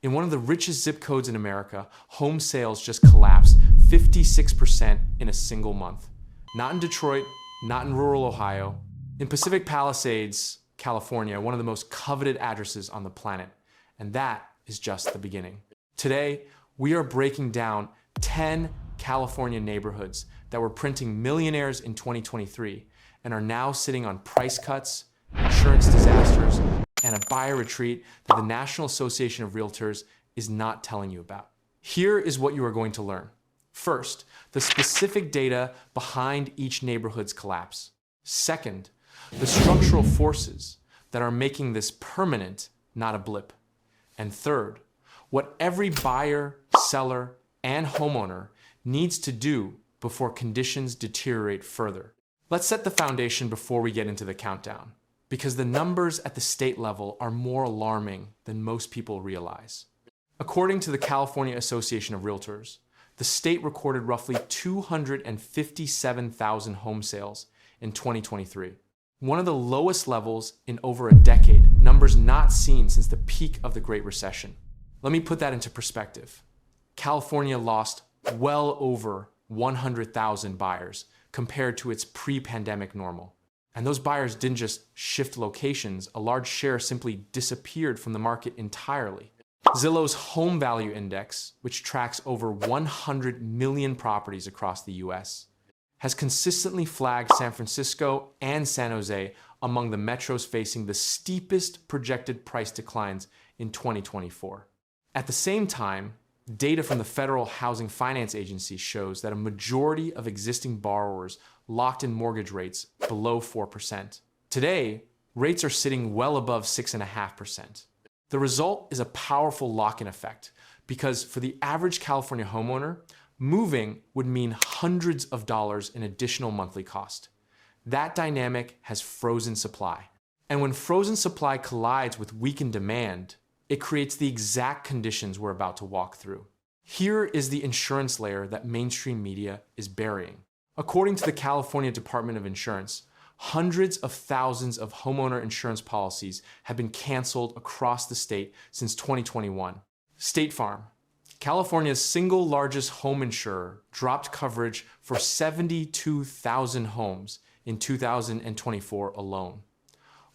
In one of the richest zip codes in America, home sales just collapsed 56% in a single month. Not in Detroit, not in rural Ohio. In Pacific Palisades, California, one of the most coveted addresses on the planet. And that is just the beginning. Today, we are breaking down 10 California neighborhoods that were printing millionaires in 2023 and are now sitting on price cuts, insurance disasters, and a buyer retreat that the National Association of Realtors is not telling you about. Here is what you are going to learn. First, the specific data behind each neighborhood's collapse. Second, the structural forces that are making this permanent, not a blip. And third, what every buyer, seller, and homeowner needs to do before conditions deteriorate further. Let's set the foundation before we get into the countdown, because the numbers at the state level are more alarming than most people realize. According to the California Association of Realtors, the state recorded roughly 257,000 home sales in 2023, one of the lowest levels in over a decade, numbers not seen since the peak of the Great Recession. Let me put that into perspective. California lost well over 100,000 buyers compared to its pre-pandemic normal. And those buyers didn't just shift locations, a large share simply disappeared from the market entirely. Zillow's Home Value Index, which tracks over 100 million properties across the US, has consistently flagged San Francisco and San Jose among the metros facing the steepest projected price declines in 2024. At the same time, data from the Federal Housing Finance Agency shows that a majority of existing borrowers locked in mortgage rates below 4%. Today, rates are sitting well above 6.5%. The result is a powerful lock-in effect because for the average California homeowner, moving would mean hundreds of dollars in additional monthly cost. That dynamic has frozen supply. And when frozen supply collides with weakened demand, it creates the exact conditions we're about to walk through. Here is the insurance layer that mainstream media is burying. According to the California Department of Insurance, hundreds of thousands of homeowner insurance policies have been canceled across the state since 2021. State Farm, California's single largest home insurer, dropped coverage for 72,000 homes in 2024 alone.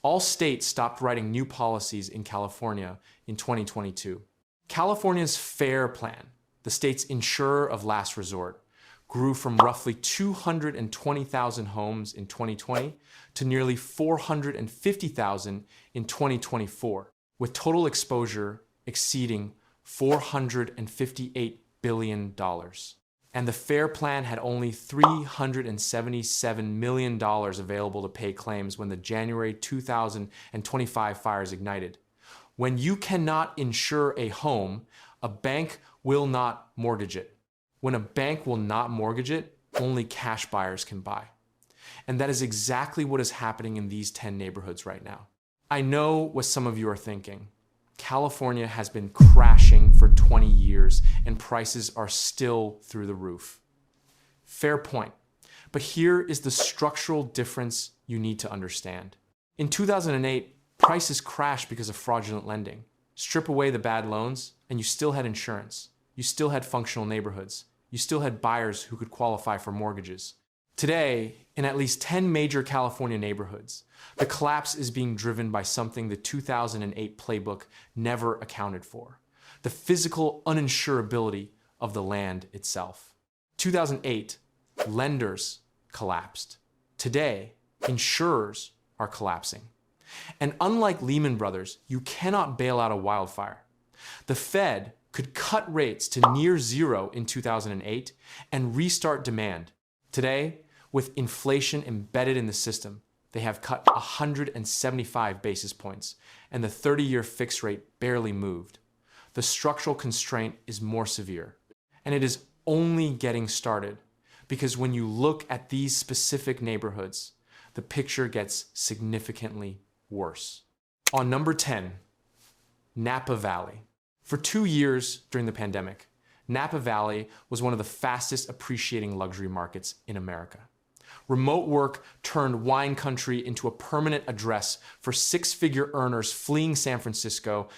All states stopped writing new policies in California in 2022. California's FAIR plan, the state's insurer of last resort, grew from roughly 220,000 homes in 2020 to nearly 450,000 in 2024, with total exposure exceeding $458 billion. And the FAIR plan had only $377 million available to pay claims when the January 2025 fires ignited. When you cannot insure a home, a bank will not mortgage it. When a bank will not mortgage it, only cash buyers can buy. And that is exactly what is happening in these 10 neighborhoods right now. I know what some of you are thinking. California has been crashing for 20 years and prices are still through the roof. Fair point. But here is the structural difference you need to understand. In 2008, prices crashed because of fraudulent lending. Strip away the bad loans, and you still had insurance. You still had functional neighborhoods. You still had buyers who could qualify for mortgages. Today, in at least 10 major California neighborhoods, the collapse is being driven by something the 2008 playbook never accounted for: the physical uninsurability of the land itself. 2008, lenders collapsed. Today, insurers are collapsing. And unlike Lehman Brothers, you cannot bail out a wildfire. The Fed could cut rates to near zero in 2008 and restart demand. Today, with inflation embedded in the system, they have cut 175 basis points, and the 30-year fixed rate barely moved. The structural constraint is more severe, and it is only getting started, because when you look at these specific neighborhoods, the picture gets significantly worse. On number 10, Napa Valley. For 2 years during the pandemic, Napa Valley was one of the fastest appreciating luxury markets in America. Remote work turned wine country into a permanent address for six-figure earners fleeing San Francisco.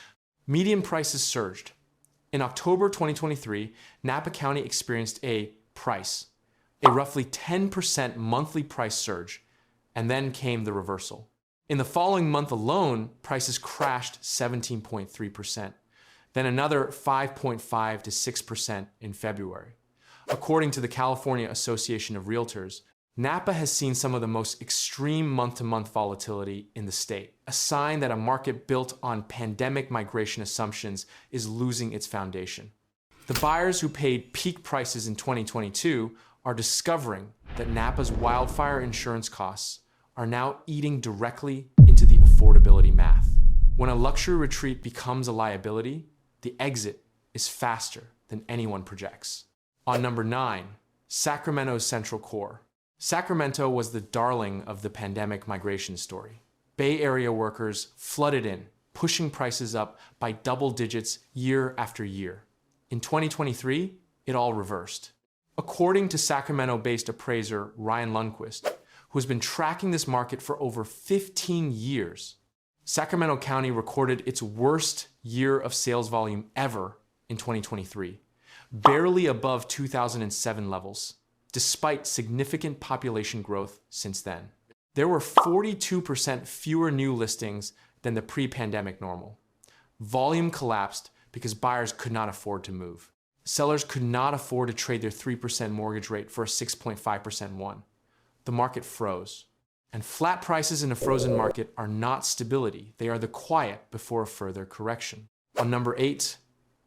Median prices surged, In October 2023, Napa County experienced a roughly 10% monthly price surge, and then came the reversal. In the following month alone, prices crashed 17.3%, then another 5.5 to 6% in February. According to the California Association of Realtors, Napa has seen some of the most extreme month-to-month volatility in the state, a sign that a market built on pandemic migration assumptions is losing its foundation. The buyers who paid peak prices in 2022 are discovering that Napa's wildfire insurance costs are now eating directly into the affordability math. When a luxury retreat becomes a liability, the exit is faster than anyone projects. On number 9, Sacramento's Central Core. Sacramento was the darling of the pandemic migration story. Bay Area workers flooded in, pushing prices up by double digits year after year. In 2023, it all reversed. According to Sacramento-based appraiser Ryan Lundquist, who has been tracking this market for over 15 years, Sacramento County recorded its worst year of sales volume ever in 2023, barely above 2007 levels, despite significant population growth since then. There were 42% fewer new listings than the pre-pandemic normal. Volume collapsed because buyers could not afford to move. Sellers could not afford to trade their 3% mortgage rate for a 6.5% one. The market froze. And flat prices in a frozen market are not stability. They are the quiet before a further correction. On number 8,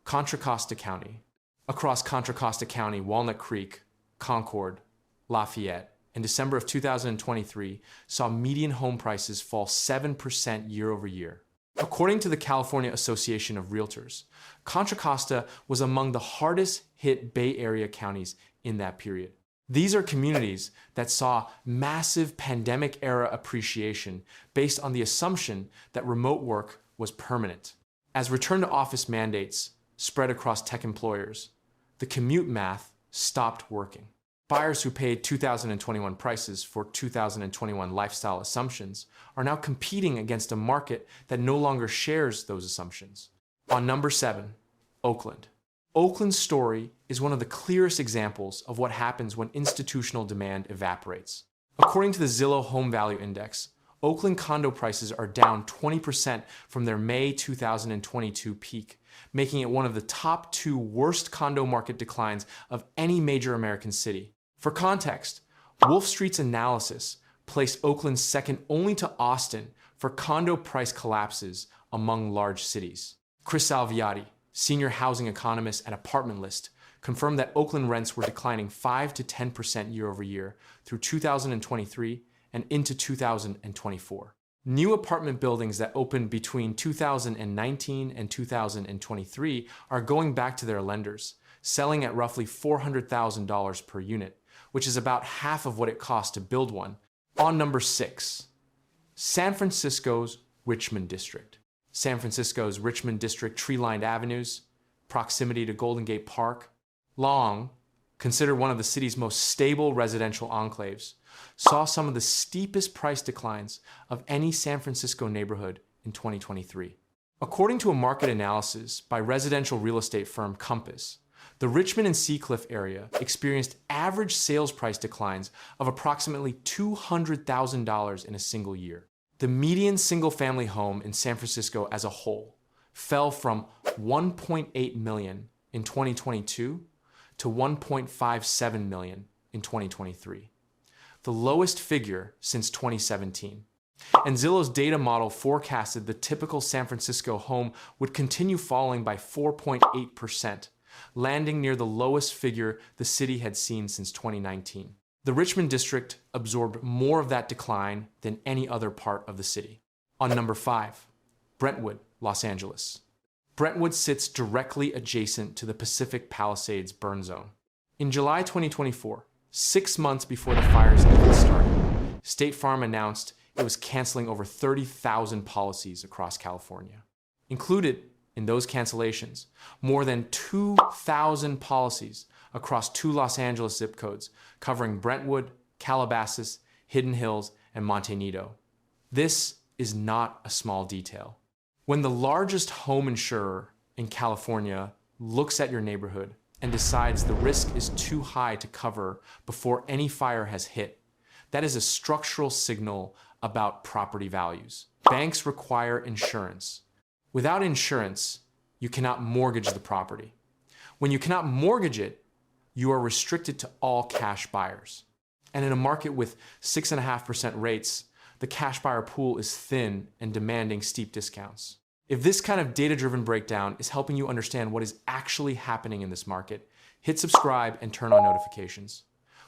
Contra Costa County. Across Contra Costa County, Walnut Creek, Concord, Lafayette, in December of 2023, saw median home prices fall 7% year over year. According to the California Association of Realtors, Contra Costa was among the hardest hit Bay Area counties in that period. These are communities that saw massive pandemic-era appreciation based on the assumption that remote work was permanent. As return-to-office mandates spread across tech employers, the commute math stopped working. Buyers who paid 2021 prices for 2021 lifestyle assumptions are now competing against a market that no longer shares those assumptions. On number 7, Oakland. Oakland's story is one of the clearest examples of what happens when institutional demand evaporates. According to the Zillow Home Value Index, Oakland condo prices are down 20% from their May 2022 peak, making it one of the top 2 worst condo market declines of any major American city. For context, Wolf Street's analysis placed Oakland second only to Austin for condo price collapses among large cities. Chris Salviati, senior housing economist at Apartment List, confirmed that Oakland rents were declining 5 to 10% year over year through 2023 and into 2024. New apartment buildings that opened between 2019 and 2023 are going back to their lenders, selling at roughly $400,000 per unit, which is about half of what it costs to build one. On number 6, San Francisco's Richmond District. San Francisco's Richmond District tree-lined avenues, proximity to Golden Gate Park, long considered one of the city's most stable residential enclaves, saw some of the steepest price declines of any San Francisco neighborhood in 2023. According to a market analysis by residential real estate firm Compass, the Richmond and Seacliff area experienced average sales price declines of approximately $200,000 in a single year. The median single-family home in San Francisco as a whole fell from $1.8 million in 2022 to $1.57 million in 2023, the lowest figure since 2017. And Zillow's data model forecasted the typical San Francisco home would continue falling by 4.8%, landing near the lowest figure the city had seen since 2019. The Richmond District absorbed more of that decline than any other part of the city. On number 5, Brentwood, Los Angeles. Brentwood sits directly adjacent to the Pacific Palisades burn zone. In July 2024, 6 months before the fires even started, State Farm announced it was canceling over 30,000 policies across California. Included in those cancellations, more than 2,000 policies across 2 Los Angeles zip codes covering Brentwood, Calabasas, Hidden Hills, and Monte Nido. This is not a small detail. When the largest home insurer in California looks at your neighborhood and decides the risk is too high to cover before any fire has hit, that is a structural signal about property values. Banks require insurance. Without insurance, you cannot mortgage the property. When you cannot mortgage it, you are restricted to all cash buyers. And in a market with 6.5% rates, the cash buyer pool is thin and demanding steep discounts. If this kind of data-driven breakdown is helping you understand what is actually happening in this market, hit subscribe and turn on notifications.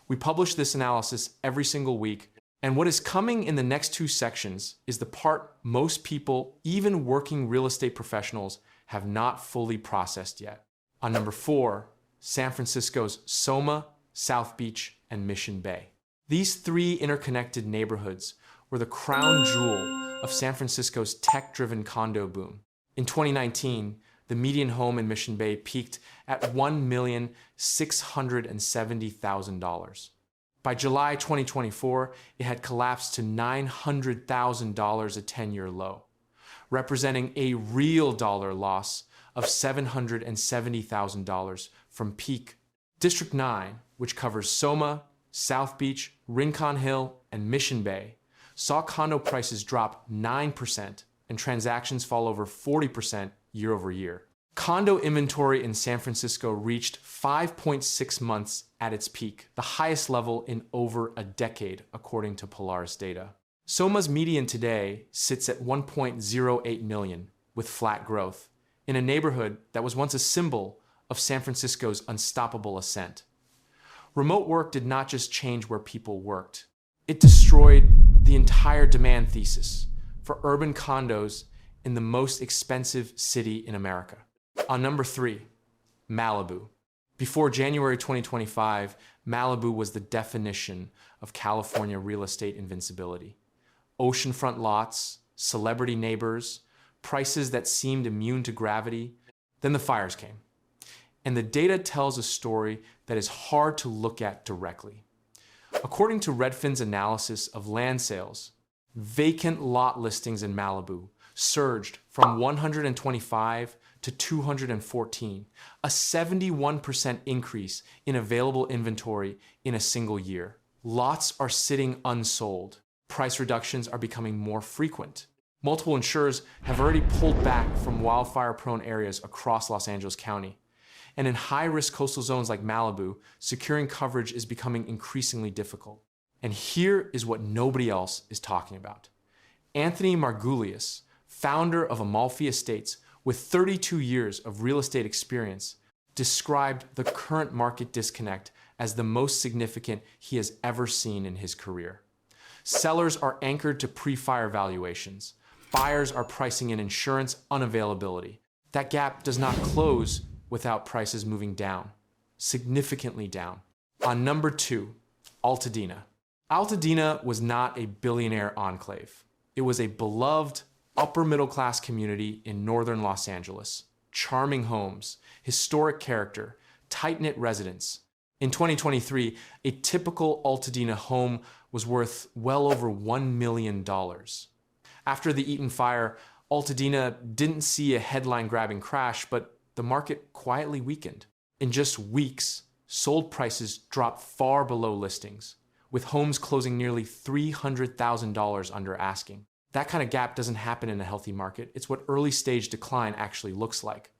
We publish this analysis every single week, and what is coming in the next two sections is the part most people, even working real estate professionals, have not fully processed yet. On number 4, San Francisco's SoMa, South Beach, and Mission Bay. These three interconnected neighborhoods were the crown jewel of San Francisco's tech-driven condo boom. In 2019, the median home in Mission Bay peaked at $1,670,000. By July 2024, it had collapsed to $900,000, a 10-year low, representing a real dollar loss of $770,000 from peak. District 9, which covers SoMa, South Beach, Rincon Hill, and Mission Bay, saw condo prices drop 9% and transactions fall over 40% year over year. Condo inventory in San Francisco reached 5.6 months at its peak, the highest level in over a decade, according to Polaris data. SoMa's median today sits at 1.08 million, with flat growth, in a neighborhood that was once a symbol of San Francisco's unstoppable ascent. Remote work did not just change where people worked. It destroyed the entire demand thesis for urban condos in the most expensive city in America. On number 3, Malibu. Before January 2025, Malibu was the definition of California real estate invincibility. Oceanfront lots, celebrity neighbors, prices that seemed immune to gravity. Then the fires came. And the data tells a story that is hard to look at directly. According to Redfin's analysis of land sales, vacant lot listings in Malibu surged from 125 to 214, a 71% increase in available inventory in a single year. Lots are sitting unsold. Price reductions are becoming more frequent. Multiple insurers have already pulled back from wildfire-prone areas across Los Angeles County. And in high-risk coastal zones like Malibu, securing coverage is becoming increasingly difficult. And here is what nobody else is talking about. Anthony Margulies, founder of Amalfi Estates with 32 years of real estate experience, described the current market disconnect as the most significant he has ever seen in his career. Sellers are anchored to pre-fire valuations. Buyers are pricing in insurance unavailability. That gap does not close without prices moving down, significantly down. On number 2, Altadena. Altadena was not a billionaire enclave. It was a beloved upper-middle-class community in northern Los Angeles. Charming homes, historic character, tight-knit residents. In 2023, a typical Altadena home was worth well over $1 million. After the Eaton fire, Altadena didn't see a headline-grabbing crash, but the market quietly weakened. In just weeks, sold prices dropped far below listings, with homes closing nearly $300,000 under asking. That kind of gap doesn't happen in a healthy market. It's what early-stage decline actually looks like.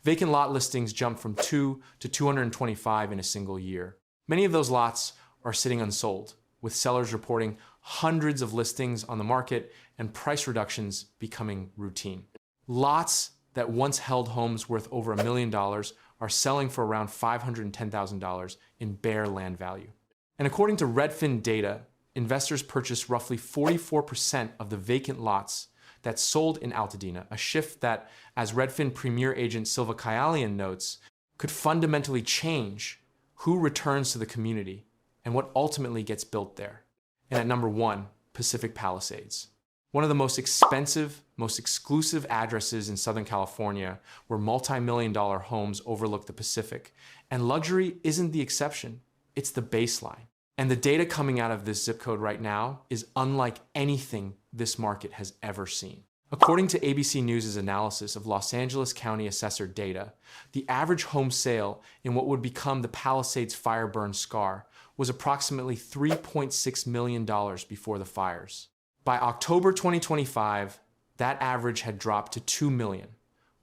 Vacant lot listings jumped from 2 to 225 in a single year. Many of those lots are sitting unsold, with sellers reporting hundreds of listings on the market and price reductions becoming routine. Lots that once held homes worth over $1 million are selling for around $510,000 in bare land value. And according to Redfin data, investors purchased roughly 44% of the vacant lots that sold in Altadena, a shift that, as Redfin premier agent Silva Kayalian notes, could fundamentally change who returns to the community and what ultimately gets built there. And at number 1, Pacific Palisades. One of the most expensive, most exclusive addresses in Southern California, where multi-million-dollar homes overlook the Pacific. And luxury isn't the exception, it's the baseline. And the data coming out of this zip code right now is unlike anything this market has ever seen. According to ABC News' analysis of Los Angeles County assessor data, the average home sale in what would become the Palisades fire burn scar was approximately $3.6 million before the fires. By October 2025, that average had dropped to $2 million,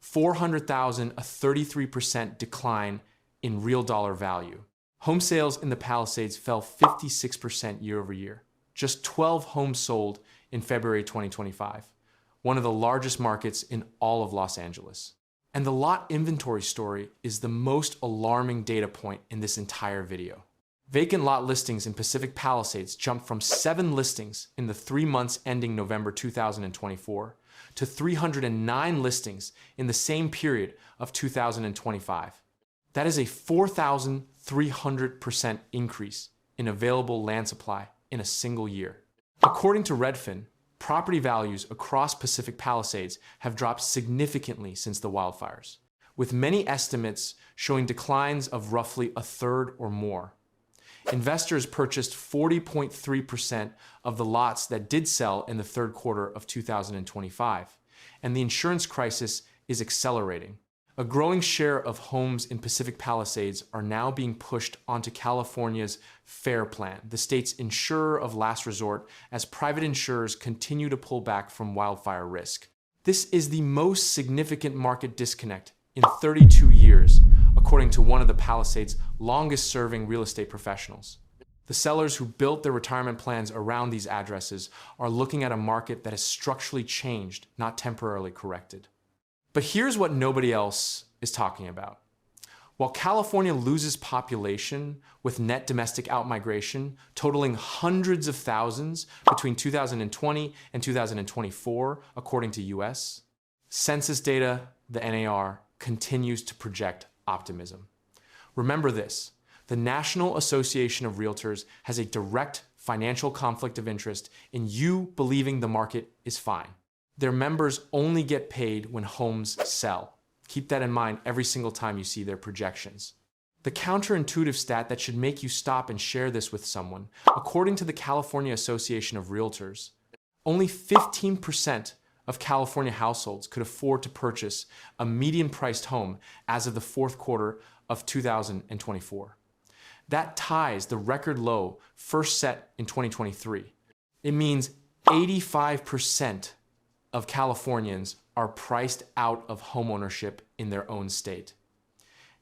$400,000, a 33% decline in real dollar value. Home sales in the Palisades fell 56% year over year. Just 12 homes sold in February 2025, one of the largest markets in all of Los Angeles. And the lot inventory story is the most alarming data point in this entire video. Vacant lot listings in Pacific Palisades jumped from 7 listings in the 3 months ending November 2024 to 309 listings in the same period of 2025. That is a 4,300% increase in available land supply in a single year. According to Redfin, property values across Pacific Palisades have dropped significantly since the wildfires, with many estimates showing declines of roughly a third or more. Investors purchased 40.3% of the lots that did sell in the third quarter of 2025, and the insurance crisis is accelerating. A growing share of homes in Pacific Palisades are now being pushed onto California's FAIR Plan, the state's insurer of last resort, as private insurers continue to pull back from wildfire risk. This is the most significant market disconnect in 32 years, according to one of the Palisades' longest-serving real estate professionals. The sellers who built their retirement plans around these addresses are looking at a market that has structurally changed, not temporarily corrected. But here's what nobody else is talking about. While California loses population with net domestic outmigration totaling hundreds of thousands between 2020 and 2024, according to US Census data, the NAR continues to project optimism. Remember this, the National Association of Realtors has a direct financial conflict of interest in you believing the market is fine. Their members only get paid when homes sell. Keep that in mind every single time you see their projections. The counterintuitive stat that should make you stop and share this with someone, according to the California Association of Realtors, only 15% of California households could afford to purchase a median-priced home as of the fourth quarter of 2024. That ties the record low first set in 2023. It means 85% of Californians are priced out of homeownership in their own state.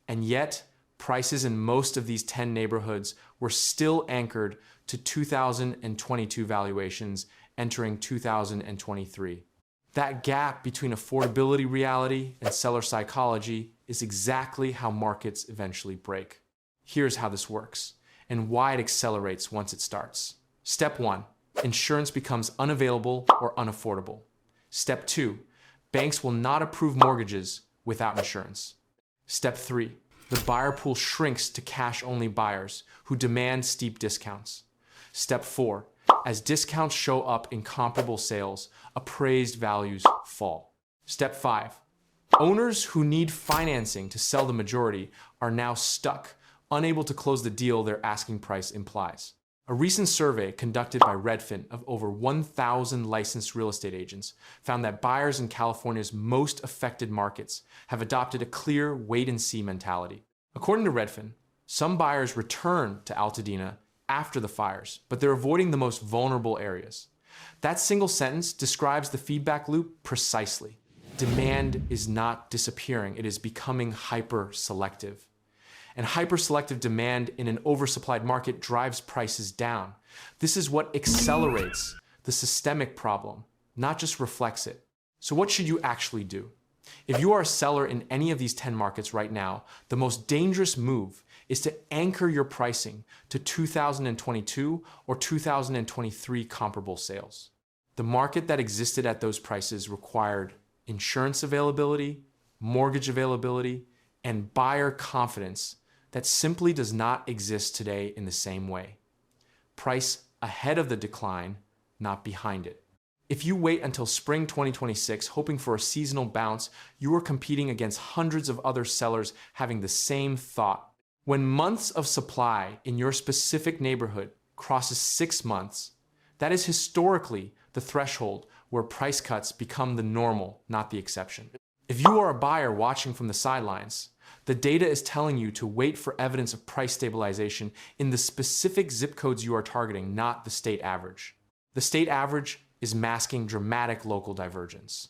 And yet, prices in most of these 10 neighborhoods were still anchored to 2022 valuations entering 2023. That gap between affordability reality and seller psychology is exactly how markets eventually break. Here's how this works and why it accelerates once it starts. Step 1, insurance becomes unavailable or unaffordable. Step 2, banks will not approve mortgages without insurance. Step 3, the buyer pool shrinks to cash-only buyers who demand steep discounts. Step 4, as discounts show up in comparable sales, appraised values fall. Step 5, owners who need financing to sell the majority are now stuck, unable to close the deal their asking price implies. A recent survey conducted by Redfin of over 1,000 licensed real estate agents found that buyers in California's most affected markets have adopted a clear wait-and-see mentality. According to Redfin, some buyers return to Altadena after the fires, but they're avoiding the most vulnerable areas. That single sentence describes the feedback loop precisely. Demand is not disappearing, it is becoming hyper-selective. And hyper-selective demand in an oversupplied market drives prices down. This is what accelerates the systemic problem, not just reflects it. So what should you actually do? If you are a seller in any of these 10 markets right now, the most dangerous move is to anchor your pricing to 2022 or 2023 comparable sales. The market that existed at those prices required insurance availability, mortgage availability, and buyer confidence that simply does not exist today in the same way. Price ahead of the decline, not behind it. If you wait until spring 2026 hoping for a seasonal bounce, you are competing against hundreds of other sellers having the same thought. When months of supply in your specific neighborhood crosses 6 months, that is historically the threshold where price cuts become the normal, not the exception. If you are a buyer watching from the sidelines, the data is telling you to wait for evidence of price stabilization in the specific zip codes you are targeting, not the state average. The state average is masking dramatic local divergence.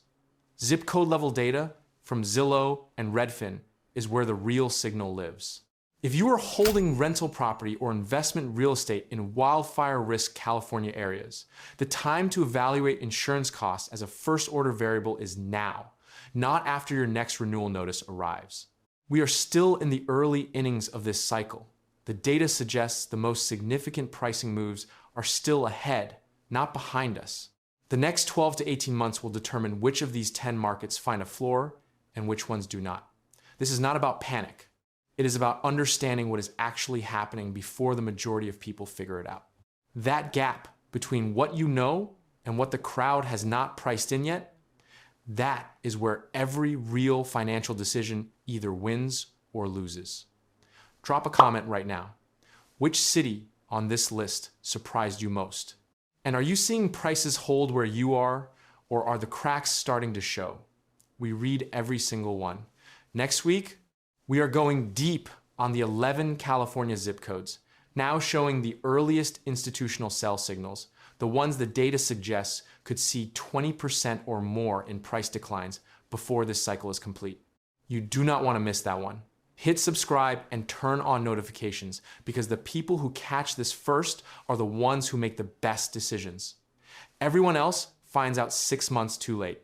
Zip code level data from Zillow and Redfin is where the real signal lives. If you are holding rental property or investment real estate in wildfire risk California areas, the time to evaluate insurance costs as a first order variable is now, not after your next renewal notice arrives. We are still in the early innings of this cycle. The data suggests the most significant pricing moves are still ahead, not behind us. The next 12 to 18 months will determine which of these 10 markets find a floor and which ones do not. This is not about panic. It is about understanding what is actually happening before the majority of people figure it out. That gap between what you know and what the crowd has not priced in yet, that is where every real financial decision either wins or loses. Drop a comment right now. Which city on this list surprised you most? And are you seeing prices hold where you are, or are the cracks starting to show? We read every single one. Next week, we are going deep on the 11 California zip codes, now showing the earliest institutional sell signals, the ones the data suggests could see 20% or more in price declines before this cycle is complete. You do not want to miss that one. Hit subscribe and turn on notifications because the people who catch this first are the ones who make the best decisions. Everyone else finds out 6 months too late.